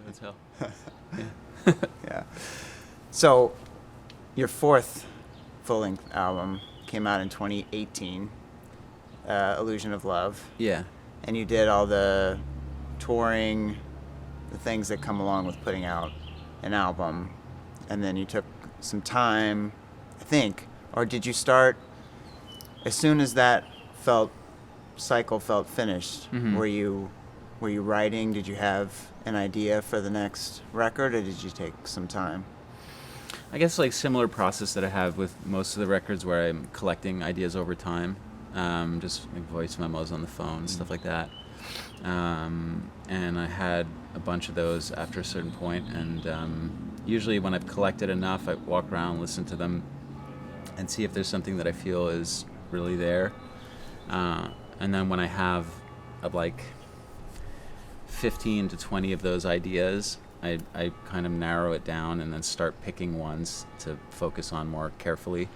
the hotel. Yeah. So, your fourth full-length album came out in 2018, Illusion of Love. Yeah. And you did all the touring, the things that come along with putting out an album. And then you took some time, I think, or did you start as soon as that cycle felt finished? Mm-hmm. Were you writing? Did you have an idea for the next record, or did you take some time? I guess like similar process that I have with most of the records, where I'm collecting ideas over time, just like voice memos on the phone, stuff like that. And I had a bunch of those after a certain point, and usually when I've collected enough, I walk around, listen to them, and see if there's something that I feel is really there. And then when I have like 15 to 20 of those ideas, I kind of narrow it down and then start picking ones to focus on more carefully.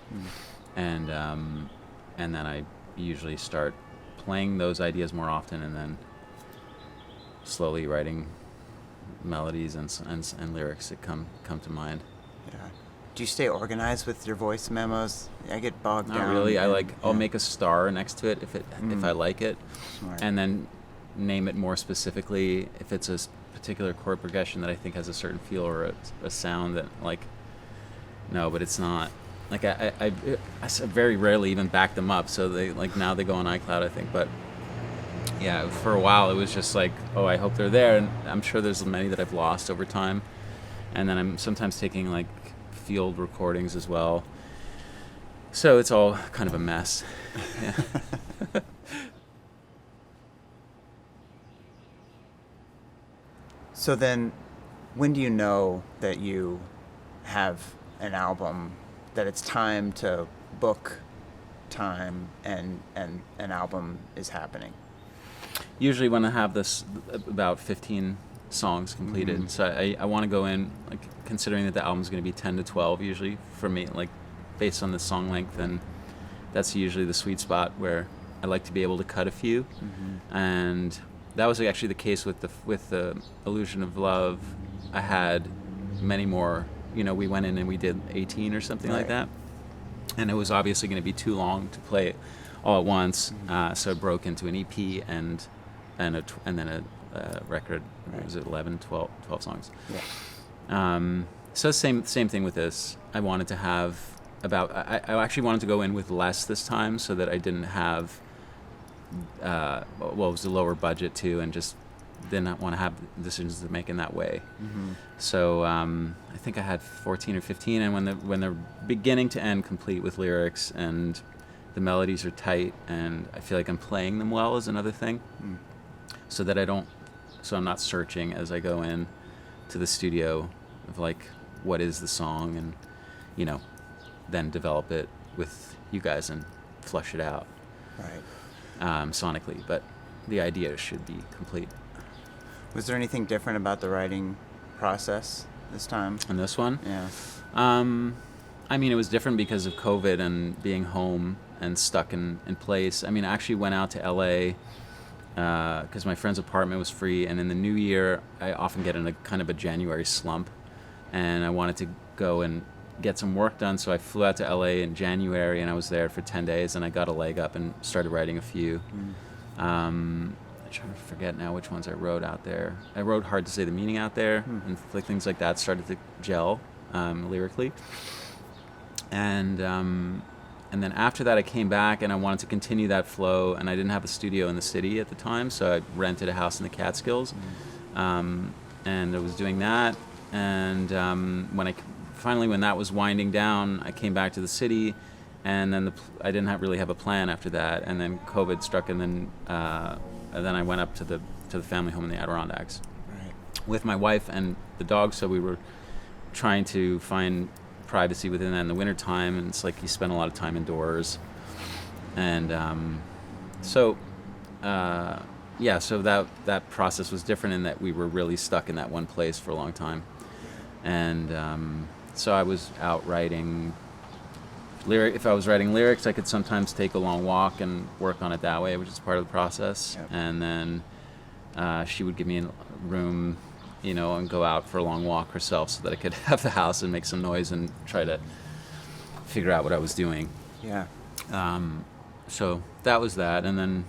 And then I usually start playing those ideas more often, and then slowly writing melodies and lyrics that come to mind. Yeah. Do you stay organized with your voice memos? I get bogged down. Not really. I'll make a star next to it if I like it. Smart. And then name it more specifically if it's a particular chord progression that I think has a certain feel or a sound that like, no, but it's not. Like I very rarely even back them up, so they like now they go on iCloud, I think. But yeah, for a while it was just like, oh, I hope they're there, and I'm sure there's many that I've lost over time. And then I'm sometimes taking like field recordings as well. So it's all kind of a mess. Yeah. So then, when do you know that you have an album, that it's time to book time and an album is happening? Usually when I have this about 15 songs completed. Mm-hmm. So I want to go in, like, considering that the album's going to be 10 to 12 usually for me, like based on the song length, and that's usually the sweet spot where I like to be able to cut a few. Mm-hmm. And that was actually the case with the Illusion of Love. I had many more. You know, we went in and we did 18 or something like that, and it was obviously going to be too long to play it all at once. So it broke into an EP and then a record. Right. Was it 11, 12 songs? Yeah. So same thing with this. I wanted to have I actually wanted to go in with less this time so that I didn't have. It was a lower budget too, and just did not want to have decisions to make in that way. Mm-hmm. So I think I had 14 or 15, and when they're beginning to end complete with lyrics and the melodies are tight, and I feel like I'm playing them well is another thing, so that I'm not searching as I go in to the studio of like what is the song, and then develop it with you guys and flush it out. Right. Sonically, but the idea should be complete. Was there anything different about the writing process this time? On this one? Yeah. I mean, it was different because of COVID and being home and stuck in place. I mean, I actually went out to LA because my friend's apartment was free, and in the new year, I often get in a kind of a January slump, and I wanted to go and get some work done, so I flew out to LA in January, and I was there for 10 days, and I got a leg up and started writing a few. I'm trying to forget now which ones I wrote out there. I wrote Hard to Say the Meaning out there, and like things like that started to gel lyrically. And then after that I came back, and I wanted to continue that flow, and I didn't have a studio in the city at the time, so I rented a house in the Catskills, and I was doing that, and when that was winding down, I came back to the city, and then I didn't really have a plan after that, and then COVID struck, and then I went up to the family home in the Adirondacks with my wife and the dog. So we were trying to find privacy within that in the wintertime, and it's like you spend a lot of time indoors, and so that process was different in that we were really stuck in that one place for a long time, and so I was out writing if I was writing lyrics, I could sometimes take a long walk and work on it that way, which is part of the process. Yep. And then she would give me a room and go out for a long walk herself so that I could have the house and make some noise and try to figure out what I was doing. Yeah. So that was that. And then,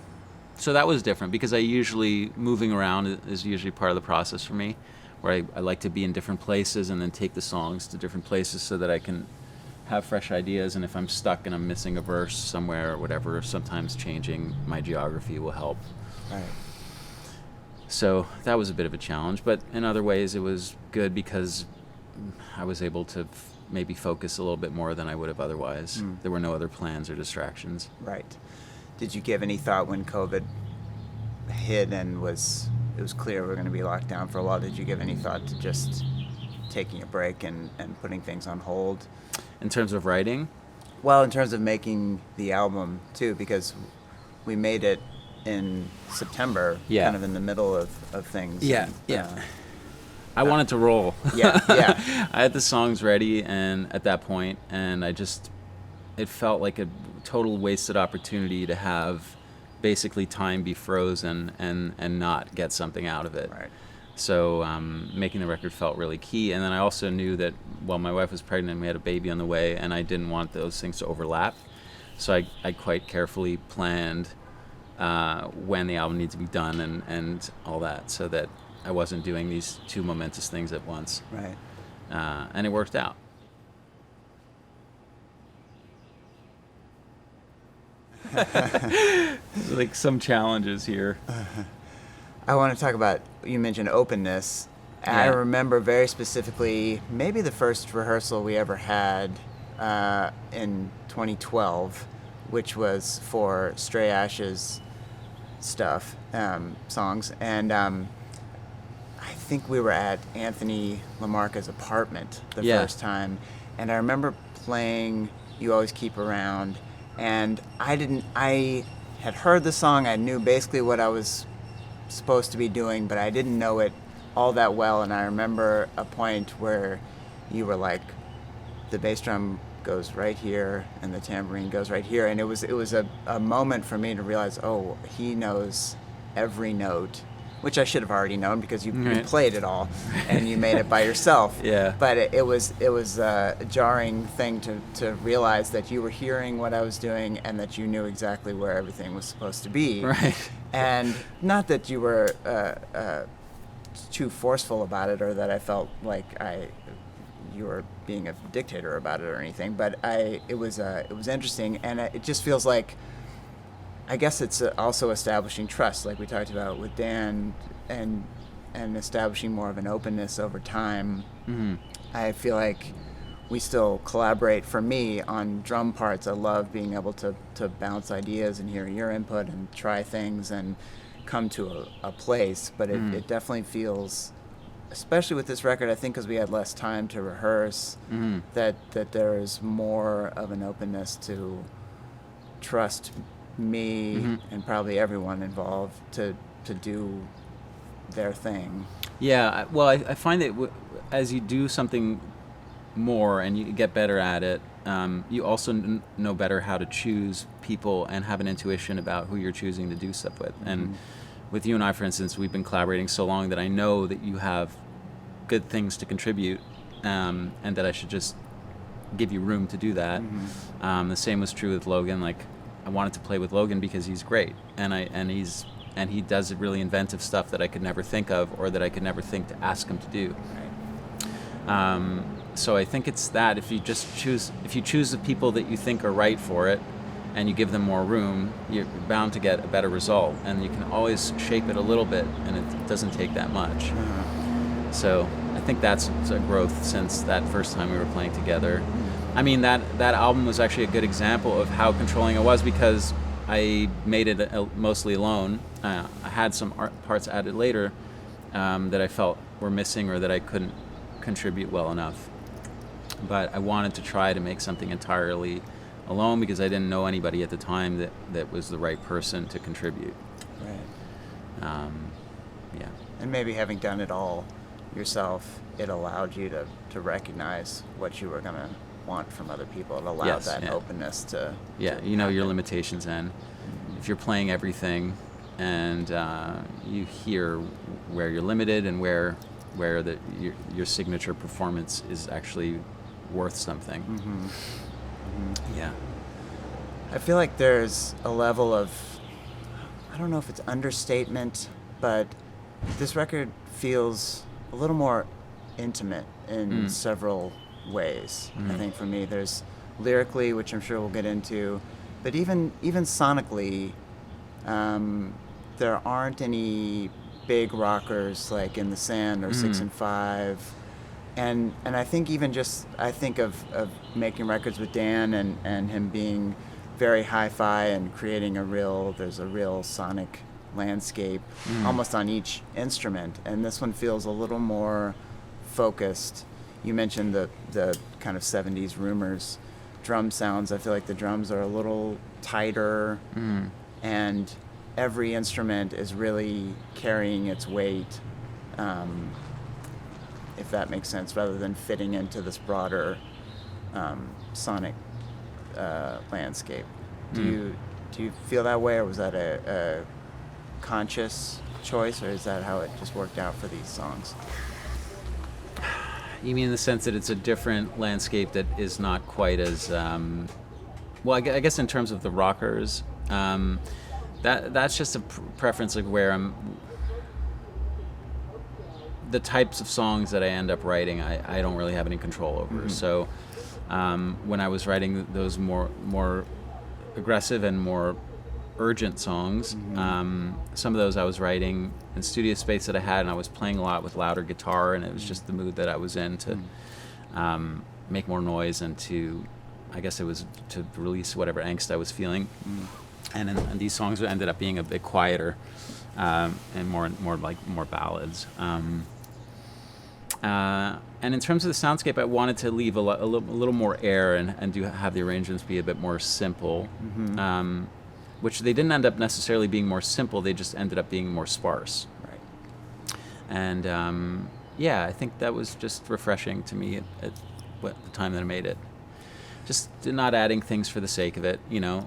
so that was different because moving around is usually part of the process for me, where I like to be in different places and then take the songs to different places so that I can have fresh ideas. And if I'm stuck and I'm missing a verse somewhere or whatever, sometimes changing my geography will help. Right. So that was a bit of a challenge, but in other ways it was good because I was able to maybe focus a little bit more than I would have otherwise. There were no other plans or distractions. Right. Did you give any thought when COVID hit and it was clear we were going to be locked down for a while? Did you give any thought to just taking a break and putting things on hold? In terms of writing? Well, in terms of making the album too, because we made it in September, kind of in the middle of things. Yeah. I wanted to roll. Yeah. I had the songs ready and at that point, and it felt like a total wasted opportunity to have basically time be frozen and not get something out of it. Right. So making the record felt really key. And then I also knew that, well, my wife was pregnant and we had a baby on the way, and I didn't want those things to overlap. So I quite carefully planned when the album needs to be done and all that, so that I wasn't doing these two momentous things at once. Right. And it worked out. Like some challenges here. I want to talk about, you mentioned openness. Yeah. I remember very specifically, maybe the first rehearsal we ever had in 2012, which was for Stray Ashes stuff, songs. And I think we were at Anthony Lamarca's apartment the first time. And I remember playing You Always Keep Around. And I had heard the song. I knew basically what I was supposed to be doing, but I didn't know it all that well. And I remember a point where you were like, the bass drum goes right here and the tambourine goes right here, and it was a moment for me to realize, oh, he knows every note, which I should have already known because you played it all and you made it by yourself. Yeah. But it was a jarring thing to realize that you were hearing what I was doing and that you knew exactly where everything was supposed to be. Right. And not that you were too forceful about it, or that I felt like you were being a dictator about it or anything, but it was interesting, and it just feels like, I guess it's also establishing trust, like we talked about with Dan, and establishing more of an openness over time. Mm-hmm. I feel like we still collaborate. For me, on drum parts, I love being able to bounce ideas and hear your input and try things and come to a place, but it definitely feels, especially with this record, I think because we had less time to rehearse, that there is more of an openness to trust me and probably everyone involved to do their thing. Yeah, well, I find that as you do something more and you get better at it, you also know better how to choose people and have an intuition about who you're choosing to do stuff with. And with you and I, for instance, we've been collaborating so long that I know that you have good things to contribute, and that I should just give you room to do that. The same was true with Logan. Like, I wanted to play with Logan because he's great, and he does really inventive stuff that I could never think of, or that I could never think to ask him to do. Right. So I think it's that if you choose the people that you think are right for it, and you give them more room, you're bound to get a better result, and you can always shape it a little bit, and it doesn't take that much. So I think that's a growth since that first time we were playing together. I mean, that album was actually a good example of how controlling I was, because I made it mostly alone. I had some parts added later that I felt were missing or that I couldn't contribute well enough. But I wanted to try to make something entirely alone because I didn't know anybody at the time that was the right person to contribute. Right. Yeah. And maybe having done it all yourself, it allowed you to recognize what you were going to want from other people. It allowed openness to you know your limitations, and if you're playing everything and you hear where you're limited and where where your signature performance is actually worth something. Yeah. I feel like there's a level of, I don't know if it's understatement, but this record feels a little more intimate in several ways. I think for me, there's lyrically, which I'm sure we'll get into, but even sonically, there aren't any big rockers like In the Sand or 6 and 5. And I think even just, I think of making records with Dan and him being very hi-fi and creating there's a real sonic landscape almost on each instrument. And this one feels a little more focused. You mentioned the kind of 70s Rumors drum sounds. I feel like the drums are a little tighter and every instrument is really carrying its weight, if that makes sense, rather than fitting into this broader sonic landscape. Do you feel that way, or was that a conscious choice, or is that how it just worked out for these songs? You mean in the sense that it's a different landscape that is not quite as well? I guess in terms of the rockers, that's just a preference, like where the types of songs that I end up writing, I don't really have any control over. So when I was writing those more aggressive and more urgent songs, some of those I was writing in studio space that I had, and I was playing a lot with louder guitar, and it was just the mood that I was in to make more noise and I guess it was to release whatever angst I was feeling. And these songs ended up being a bit quieter and more ballads. And in terms of the soundscape, I wanted to leave a little more air and have the arrangements be a bit more simple, which they didn't end up necessarily being more simple. They just ended up being more sparse. Right. And I think that was just refreshing to me at the time that I made it. Just not adding things for the sake of it,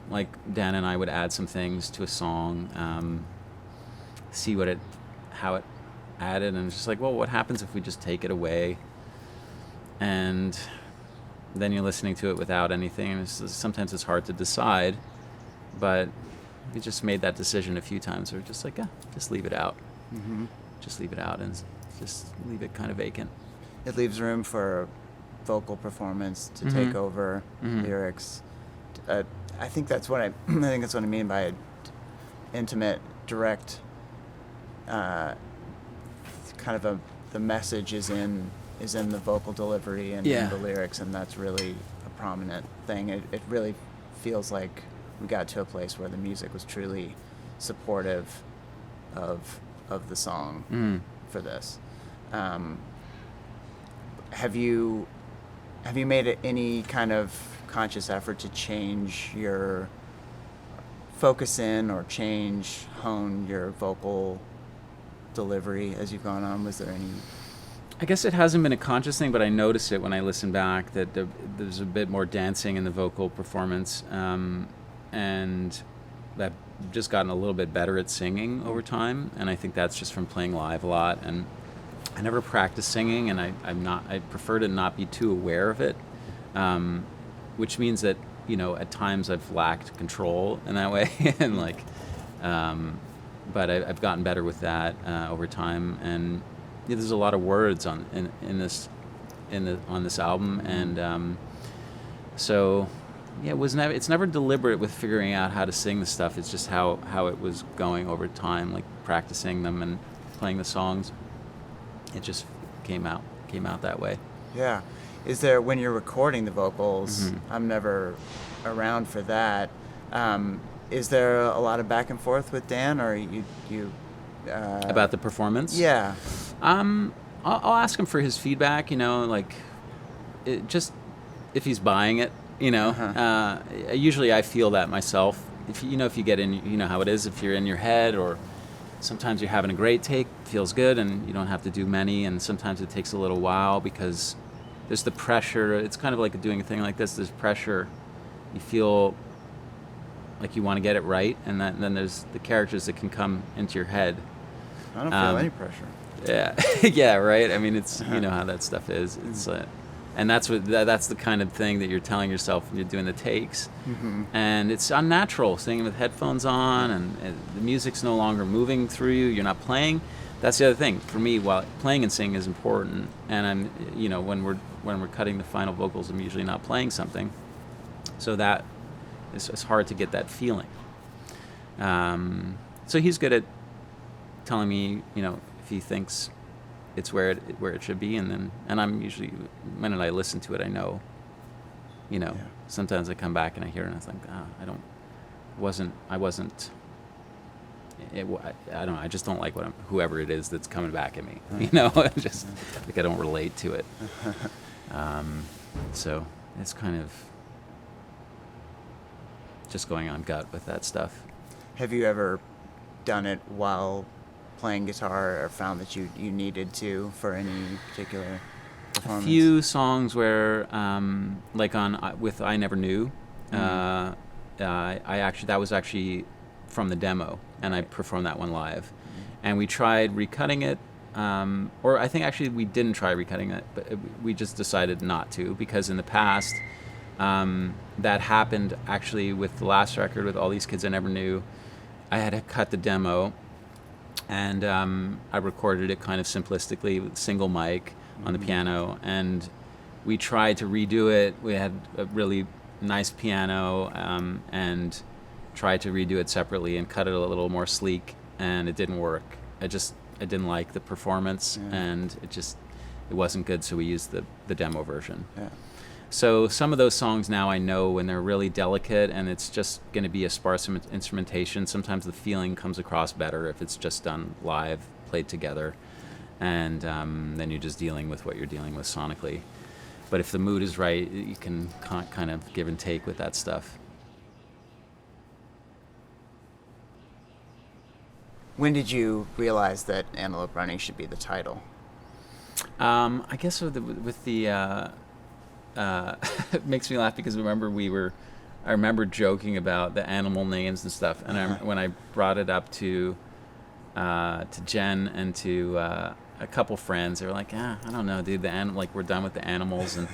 like Dan and I would add some things to a song, see how it added, and it's just like, well, what happens if we just take it away? And then you're listening to it without anything, and sometimes it's hard to decide, but we just made that decision a few times. We're just like, just leave it out. Just leave it out and just leave it kind of vacant. It leaves room for vocal performance to take over lyrics. I think that's what I mean by intimate, direct. Kind of the message is in the vocal delivery and in the lyrics, and that's really a prominent thing. It really feels like we got to a place where the music was truly supportive of the song for this. Have you made any kind of conscious effort to change your focus in or hone your vocal delivery as you've gone on? Was there any? I guess it hasn't been a conscious thing, but I notice it when I listen back that there's a bit more dancing in the vocal performance, and I've just gotten a little bit better at singing over time, and I think that's just from playing live a lot. And I never practice singing, and I prefer to not be too aware of it, which means that at times I've lacked control in that way, and but I've gotten better with that over time. And there's a lot of words on this album, and so it's never deliberate with figuring out how to sing the stuff. It's just how it was going over time, like practicing them and playing the songs. It just came out that way. Yeah. Is there, when you're recording the vocals, I'm never around for that. Is there a lot of back and forth with Dan, or you about the performance? Yeah. I'll ask him for his feedback. Just if he's buying it. Usually I feel that myself. If you get in, how it is. If you're in your head, or sometimes you're having a great take, feels good, and you don't have to do many. And sometimes it takes a little while because there's the pressure. It's kind of like doing a thing like this. There's pressure. You feel like you want to get it right, and then there's the characters that can come into your head. I don't feel any pressure. Yeah, yeah, right. I mean, it's you know how that stuff is. It's and that's that's the kind of thing that you're telling yourself when you're doing the takes, and it's unnatural singing with headphones on, and the music's no longer moving through you. You're not playing. That's the other thing for me. While playing and singing is important, and I'm you know when we're cutting the final vocals, I'm usually not playing something, so that it's hard to get that feeling. So he's good at telling me, you know, if he thinks it's where it should be, and I'm usually, when I listen to it, I know, you know, sometimes I come back and I hear it and I think, I don't know, I just don't like whoever it is that's coming back at me, you know, just like I don't relate to it. So it's kind of just going on gut with that stuff. Have you ever done it while playing guitar, or found that you needed to for any particular performance? A few songs where, like with I Never Knew, I actually, that was actually from the demo, and I performed that one live. And we tried recutting it, or I think actually we didn't try recutting it, but we just decided not to, because in the past, that happened actually with the last record with All These Kids I Never Knew. I had to cut the demo, and I recorded it kind of simplistically with a single mic on the piano, and we tried to redo it. We had a really nice piano, and tried to redo it separately and cut it a little more sleek, and it didn't work. I didn't like the performance, and it wasn't good, so we used the demo version. Yeah. So some of those songs now I know when they're really delicate and it's just going to be a sparse instrumentation, sometimes the feeling comes across better if it's just done live, played together, and then you're just dealing with what you're dealing with sonically. But if the mood is right, you can kind of give and take with that stuff. When did you realize that Antelope Running should be the title? I guess with the it makes me laugh because I remember joking about the animal names and stuff, and when I brought it up to Jen and to a couple friends, they were like, I don't know, dude, like we're done with the animals, and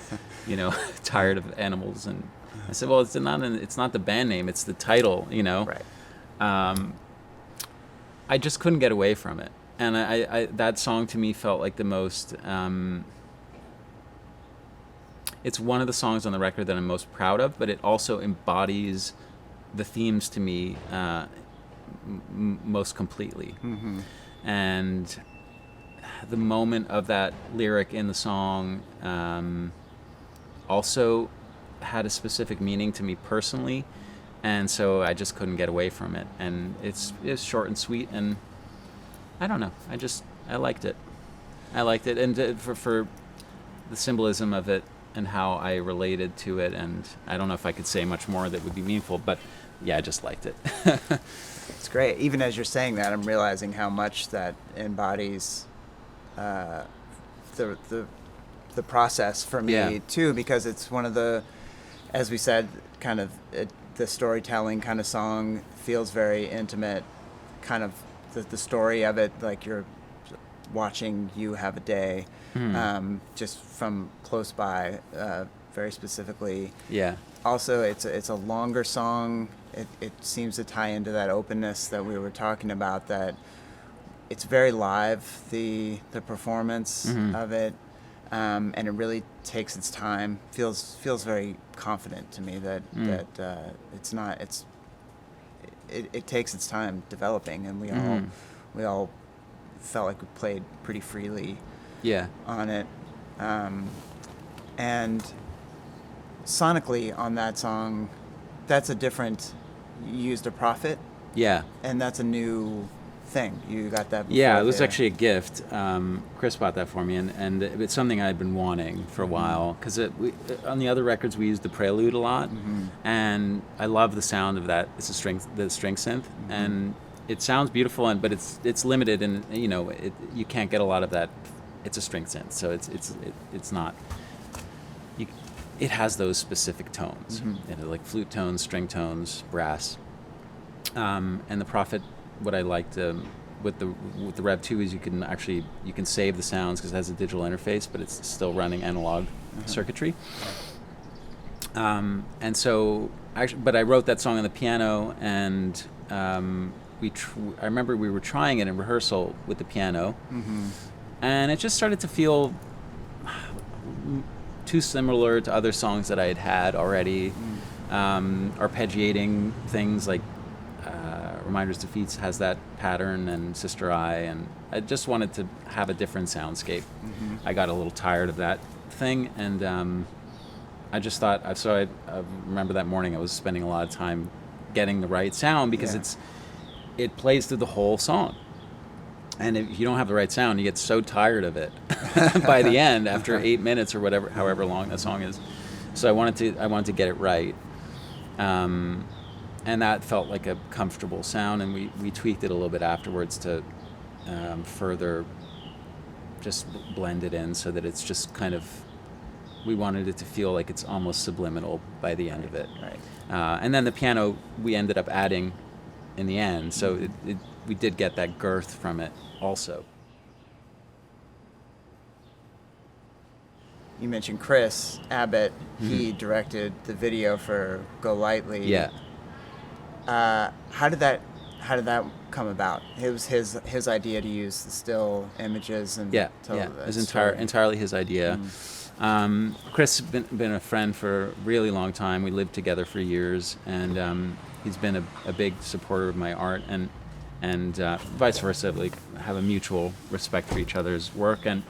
you know, tired of animals. And I said, well, it's not the band name, it's the title, you know. Right. I just couldn't get away from it, and I that song to me felt like the most. It's one of the songs on the record that I'm most proud of, but it also embodies the themes to me most completely. Mm-hmm. And the moment of that lyric in the song also had a specific meaning to me personally, and so I just couldn't get away from it. And it's short and sweet, and I don't know, I liked it. And for the symbolism of it, and how I related to it, and I don't know if I could say much more that would be meaningful, but yeah, I just liked it. It's great. Even as you're saying that, I'm realizing how much that embodies the process for me too, because it's one of the, as we said, kind of the storytelling kind of song, feels very intimate, kind of the story of it, like you're watching You Have a Day, just from close by, very specifically. Yeah. Also, it's a longer song. It seems to tie into that openness that we were talking about, that it's very live, the performance of it, and it really takes its time. Feels very confident to me that it takes its time developing, and we all felt like we played pretty freely on it. And sonically on that song, that's a different, you used a Prophet. Yeah. And that's a new thing. You got that before. Yeah, it was actually a gift. Chris bought that for me, and it's something I'd been wanting for a while, because on the other records we used the Prelude a lot, and I love the sound of that. It's the string synth, and it sounds beautiful, but it's limited, and you know you can't get a lot of that. It's a string synth, so it's not. It has those specific tones, like flute tones, string tones, brass, and the Prophet. What I liked with the Rev 2 is you can save the sounds because it has a digital interface, but it's still running analog circuitry. And so, but I wrote that song on the piano, and I remember we were trying it in rehearsal with the piano, and it just started to feel too similar to other songs that I had already. Arpeggiating things like Reminders Defeats has that pattern, and Sister Eye, and I just wanted to have a different soundscape. I got a little tired of that thing, and I just thought, I remember that morning I was spending a lot of time getting the right sound, because it plays through the whole song. And if you don't have the right sound, you get so tired of it by the end, after 8 minutes or whatever, however long that song is. So I wanted to get it right. And that felt like a comfortable sound, and we tweaked it a little bit afterwards to further just blend it in, so that it's just kind of, we wanted it to feel like it's almost subliminal by the end of it. Right. And then the piano we ended up adding in the end, so we did get that girth from it also. You mentioned Chris Abbott. He directed the video for Go Lightly. Yeah. How did that come about? It was his idea to use the still images and tell it that was story. entirely his idea. Chris has been a friend for a really long time. We lived together for years, and he's been a big supporter of my art, and vice versa. Like, have a mutual respect for each other's work, and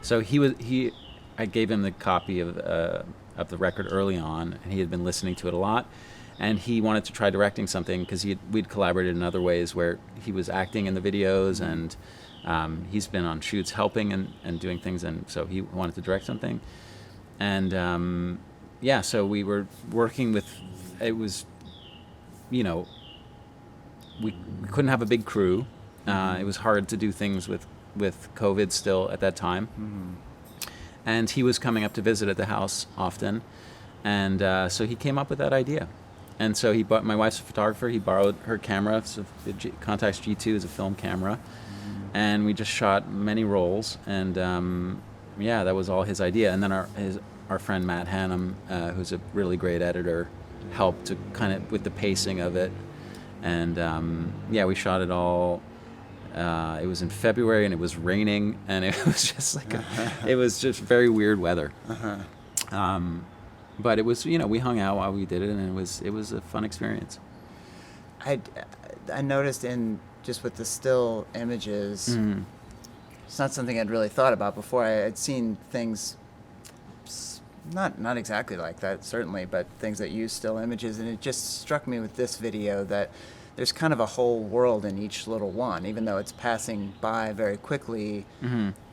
so I gave him the copy of the record early on, and he had been listening to it a lot. And he wanted to try directing something, because we'd collaborated in other ways where he was acting in the videos, and he's been on shoots helping and doing things, and so he wanted to direct something. And so we were working with, it was, we couldn't have a big crew. It was hard to do things with COVID still at that time. And he was coming up to visit at the house often, and so he came up with that idea. And so my wife's a photographer. He borrowed her camera. So the Contax G2 is a film camera. And we just shot many rolls. And that was all his idea. And then our friend Matt Hannum, who's a really great editor, helped to kind of with the pacing of it. And we shot it all. It was in February, and it was raining, and it was just like it was just very weird weather. But it was, we hung out while we did it, and it was a fun experience. I noticed just with the still images, it's not something I'd really thought about before. I'd seen things, not exactly like that, certainly, but things that use still images, and it just struck me with this video that there's kind of a whole world in each little one, even though it's passing by very quickly.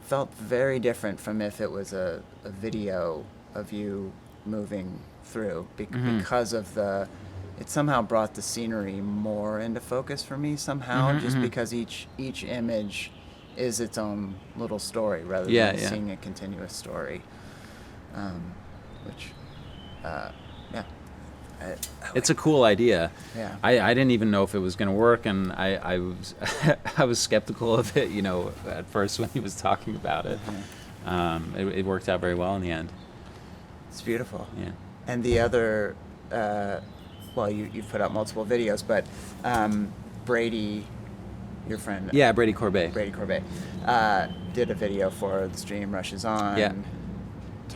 Felt very different from if it was a video of you moving through, because of it somehow brought the scenery more into focus for me somehow, just because each image is its own little story rather than seeing a continuous story, it's a cool idea. Yeah. I didn't even know if it was going to work, and I was I was skeptical of it, at first when he was talking about it. It worked out very well in the end. It's beautiful. Yeah. And the other, you've put out multiple videos, but Brady, your friend. Yeah, Brady Corbet. Did a video for The Stream Rushes On. Yeah.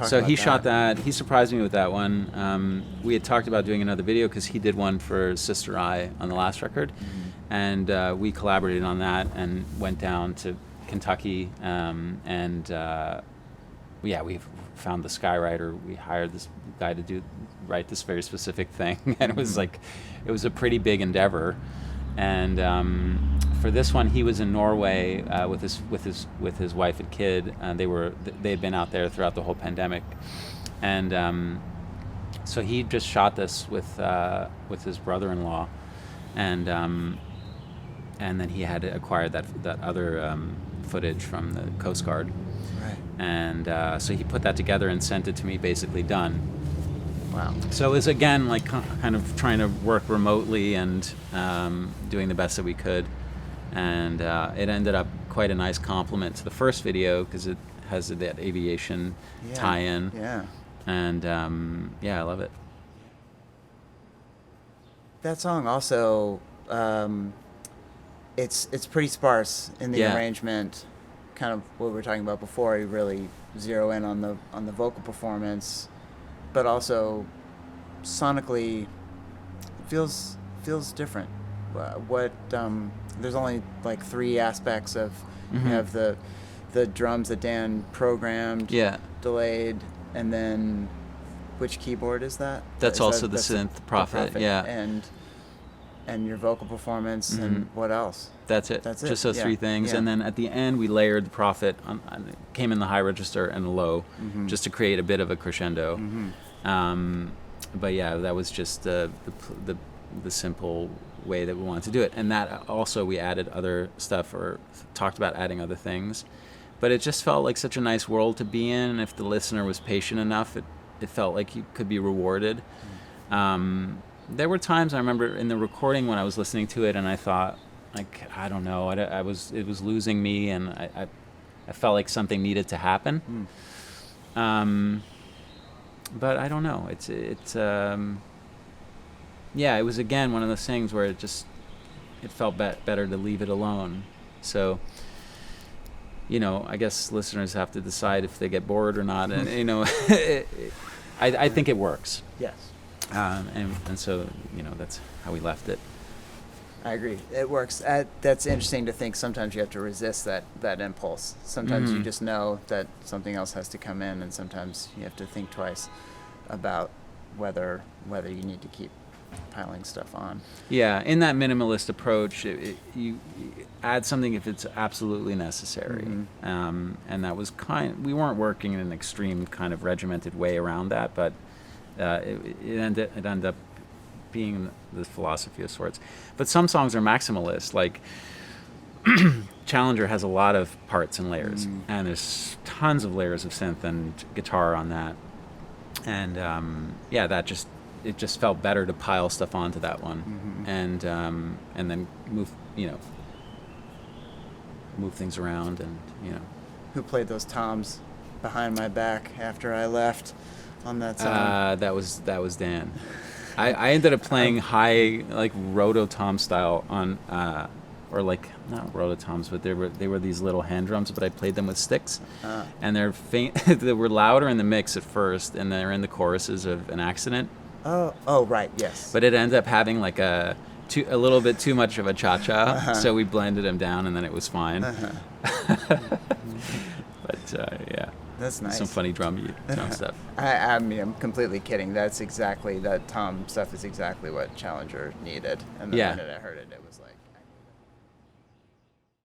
So he shot that. He surprised me with that one. We had talked about doing another video because he did one for Sister Eye on the last record. And we collaborated on that and went down to Kentucky. We found the skywriter. We hired this guy to write this very specific thing, and it was a pretty big endeavor. And for this one, he was in Norway with his wife and kid. They had been out there throughout the whole pandemic, and so he just shot this with his brother-in-law, and then he had acquired that other footage from the Coast Guard. Right. And so he put that together and sent it to me basically done. Wow. So it was, again, like kind of trying to work remotely and doing the best that we could. and it ended up quite a nice compliment to the first video because it has that aviation tie-in. Yeah. And I love it. That song also, it's pretty sparse in the arrangement. Kind of what we were talking about before. You really zero in on the vocal performance, but also sonically feels different. There's only like 3 aspects of you have the drums that Dan programmed, delayed, and then which keyboard is that? That's also the synth Prophet, yeah. And your vocal performance, and what else? That's it. Just those 3 things. And then at the end, we layered the Prophet came in the high register and the low, just to create a bit of a crescendo. But yeah, that was just the simple way that we wanted to do it. And that also, we added other stuff or talked about adding other things. But it just felt like such a nice world to be in. And if the listener was patient enough, it felt like you could be rewarded. There were times I remember in the recording when I was listening to it and I thought, like, I don't know, it was losing me, and I felt like something needed to happen. But I don't know. It was again one of those things where it felt better to leave it alone. So, I guess listeners have to decide if they get bored or not, and I think it works. Yes. And so, that's how we left it. I agree. It works. That's interesting to think. Sometimes you have to resist that impulse. Sometimes you just know that something else has to come in, and sometimes you have to think twice about whether you need to keep piling stuff on. Yeah, in that minimalist approach, you add something if it's absolutely necessary. And that was we weren't working in an extreme kind of regimented way around that, but it ended up being the philosophy of sorts. But some songs are maximalist, like Challenger has a lot of parts and layers, and there's tons of layers of synth and guitar on that. And it just felt better to pile stuff onto that one, and then move things around, and Who played those toms behind my back after I left on that song? That was Dan. I ended up playing high, like rototom style on, or like not rototoms, but they were these little hand drums, but I played them with sticks, and they're faint. They were louder in the mix at first, and they're in the choruses of An Accident. Oh, right, yes. But it ended up having like a little bit too much of a cha-cha, so we blended them down, and then it was fine. But yeah. That's nice. Some funny drum stuff. I mean, I'm completely kidding. That tom stuff is exactly what Challenger needed. And the minute I heard it, it was like...